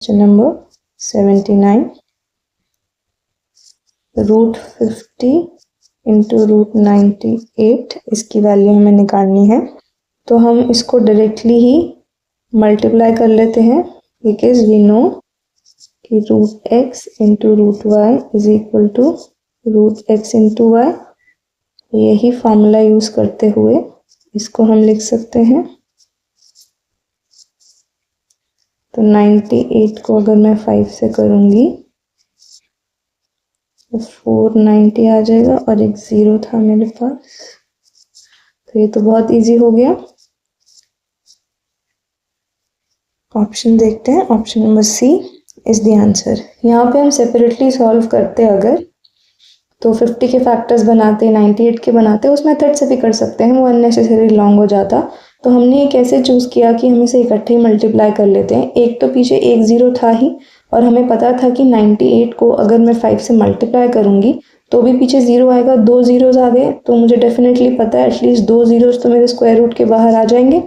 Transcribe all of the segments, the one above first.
Question number 79, √50 into √98 इसकी value हमें निकालनी है। तो हम इसको डायरेक्टली ही मल्टीप्लाई कर लेते हैं, बिकॉज वी नो कि √x into √y is equal to √x into y. यही फॉर्मूला यूज करते हुए इसको हम लिख सकते हैं। तो 98 को अगर मैं 5 से करूंगी तो 490 आ जाएगा और एक 0 था मेरे पास। तो ये तो बहुत इजी हो गया। ऑप्शन देखते हैं। Option number C is the answer. यहाँ पे हम सेपरेटली सॉल्व करते अगर तो 50 के फैक्टर्स बनाते, 98 के बनाते, उस मेथड से भी कर सकते हैं, वो अननेसेसरी लॉन्ग हो जाता। तो हमने ये कैसे चूज़ किया कि हम इसे इकट्ठे ही मल्टीप्लाई कर लेते हैं। एक तो पीछे एक 0 था ही और हमें पता था कि 98 को अगर मैं 5 से मल्टीप्लाई करूँगी तो भी पीछे 0 आएगा। 2 ज़ीरोज़ आ गए तो मुझे डेफिनेटली पता है एटलीस्ट 2 ज़ीरोज़ तो मेरे स्क्वायर रूट के बाहर आ जाएंगे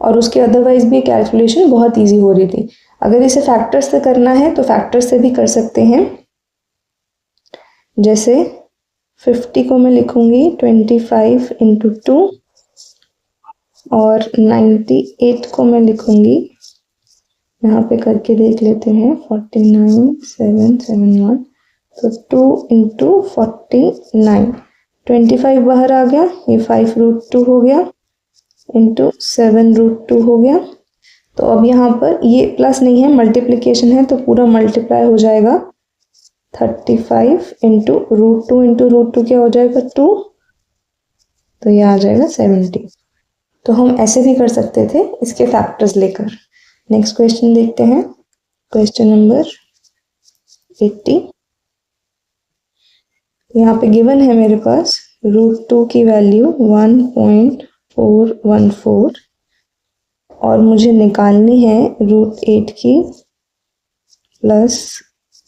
और उसके अदरवाइज भी कैलकुलेशन बहुत ईजी हो रही थी। अगर इसे फैक्टर्स से करना है तो फैक्टर्स से भी कर सकते हैं। जैसे 50 को मैं लिखूंगी 25 इंटू 2 और 98 को मैं लिखूंगी, यहाँ पे करके देख लेते हैं, 49771। तो 2 इंटू 49, 25 बाहर आ गया, ये 5√2 हो गया इंटू 7√2 हो गया। तो अब यहाँ पर ये प्लस नहीं है, मल्टीप्लिकेशन है, तो पूरा मल्टीप्लाई हो जाएगा। 35 इंटू √2 क्या हो जाएगा 2, तो ये आ जाएगा 70। तो हम ऐसे भी कर सकते थे इसके फैक्टर्स लेकर। नेक्स्ट क्वेश्चन देखते हैं। Question number 80। यहाँ पे गिवन है मेरे पास √2 की वैल्यू 1.414 और मुझे निकालनी है √8 की प्लस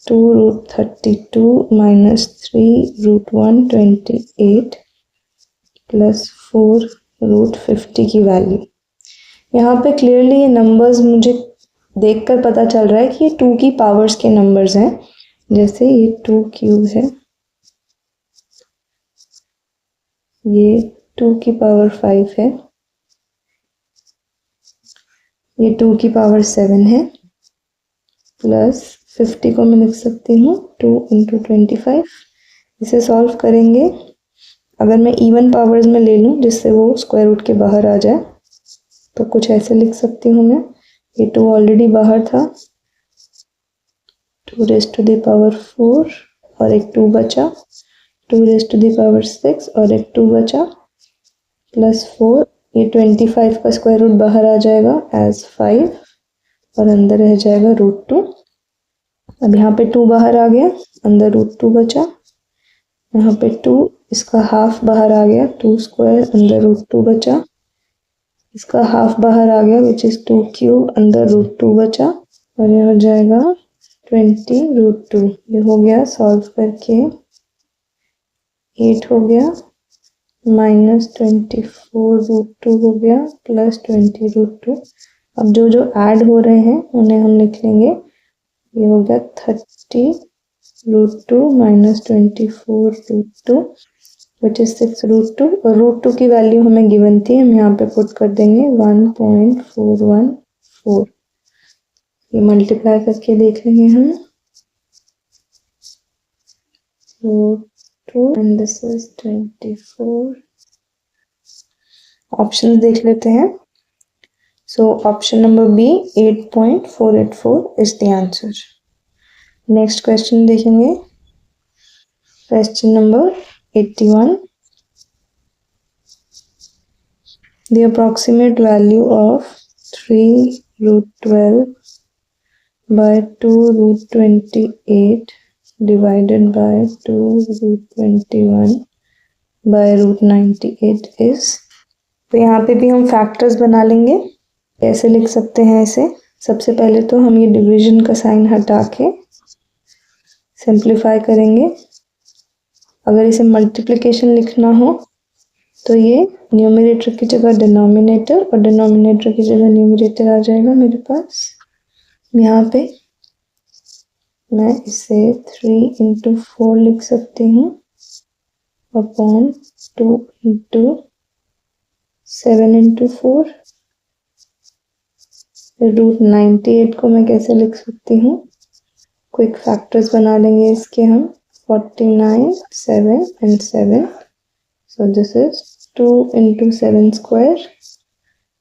2√32 माइनस 3√128 प्लस 4√50 की वैल्यू। यहाँ पे क्लियरली ये नंबर्स मुझे देखकर पता चल रहा है कि ये 2 की पावर्स के नंबर्स हैं। जैसे ये 2 क्यूब है, ये 2 की पावर 5 है, ये 2 की पावर 7 है, प्लस 50 को मैं लिख सकती हूँ 2 इंटू 25। इसे सॉल्व करेंगे। अगर मैं इवन पावर्स में ले लूँ जिससे वो स्क्वायर रूट के बाहर आ जाए तो कुछ ऐसे लिख सकती हूँ मैं। ये 2 ऑलरेडी बाहर था, 2⁴ और एक 2 बचा, 2⁻6 और एक 2 बचा, प्लस 4। ये 25 का स्क्वायर रूट बाहर आ जाएगा एज 5 और अंदर रह जाएगा √2। अब यहाँ पे 2 बाहर आ गया, अंदर √2 बचा, यहाँ पे 2, इसका हाफ बाहर आ गया, 2 स्क्वायर, अंदर √2 बचा, इसका हाफ बाहर आ गया विच इज 2 क्यूब, अंदर √2 बचा और ये हो जाएगा 20√2। ये हो गया सॉल्व करके 8 हो गया माइनस 24√2 हो गया प्लस 20√2। अब जो जो ऐड हो रहे हैं उन्हें हम लिख लेंगे। ये हो गया 30√2 माइनस 24√2 विच इज 6√2 और √2 की वैल्यू हमें गिवन थी, हम यहाँ पे पुट कर देंगे 1.414। ये मल्टीप्लाई करके देख लेंगे हम। 2 and this is 24। ऑप्शन देख लेते हैं। So option number B 8.484 is the answer. Next question देखेंगे। Question number 81। The approximate value of 3√12 by 2√28 divided by 2√21 by √98 is। तो यहाँ पे भी हम फैक्टर्स बना लेंगे। कैसे लिख सकते हैं इसे? सबसे पहले तो हम ये डिवीजन का साइन हटा के सिंप्लीफाई करेंगे। अगर इसे मल्टीप्लिकेशन लिखना हो तो ये न्यूमरेटर की जगह डिनोमिनेटर और डिनोमिनेटर की जगह न्यूमरेटर आ जाएगा मेरे पास। यहाँ पे मैं इसे 3 into 4 लिख सकती हूँ अपॉन 2 into 7 into 4। रूट 98 को मैं कैसे लिख सकती हूँ? क्विक फैक्टर्स बना लेंगे इसके हम। 49, 7 and 7. So this is 2 into 7 square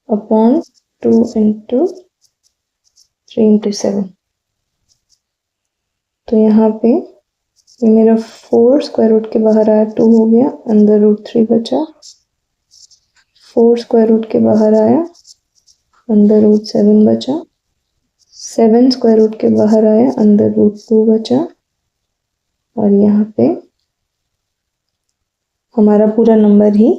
upon 2 into 3 into 7। तो यहाँ पे ये मेरा 4 स्क्वायर रूट के बाहर आया 2 हो गया, अंदर रूट 3 बचा। 4 स्क्वायर रूट के बाहर आया, अंदर रूट 7 बचा। 7 स्क्वायर रूट के बाहर आया, अंदर रूट 2 बचा। और यहाँ पे हमारा पूरा नंबर ही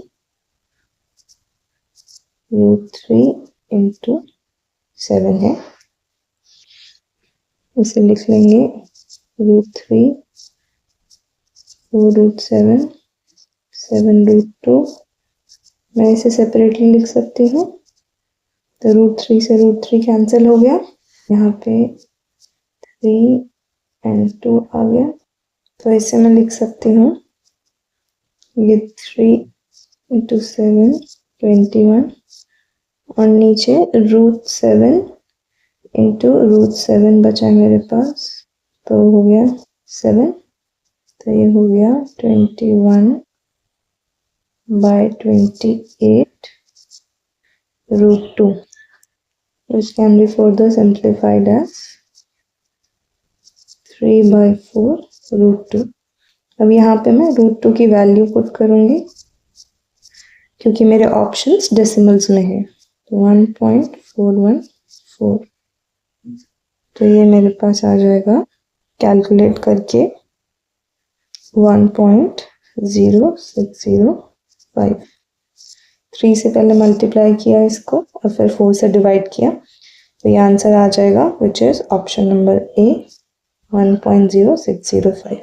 रूट 3 into 7 है। इसे लिख लेंगे रूट 3, 4 रूट 7, 7 रूट 2। मैं इसे सेपरेटली लिख सकती हूँ, तो रूट 3 से रूट 3 कैंसिल हो गया। यहाँ पे 3 and 2 आ गया, तो इसे मैं लिख सकती हूँ ये 3 into 7 21 और नीचे रूट 7 into रूट 7 बचा मेरे पास, तो हो गया 7। तो ये हो गया 21 by 28 root 2, which can be further simplified as 3 by 4 root 2। अब यहाँ पे मैं रूट 2 की वैल्यू पुट करूँगी क्योंकि मेरे ऑप्शंस डेसिमल्स में है। 1.414। तो ये मेरे पास आ जाएगा कैलकुलेट करके 1.0605। 3 से पहले मल्टीप्लाई किया इसको और फिर 4 से डिवाइड किया, तो ये आंसर आ जाएगा which is option number A 1.0605।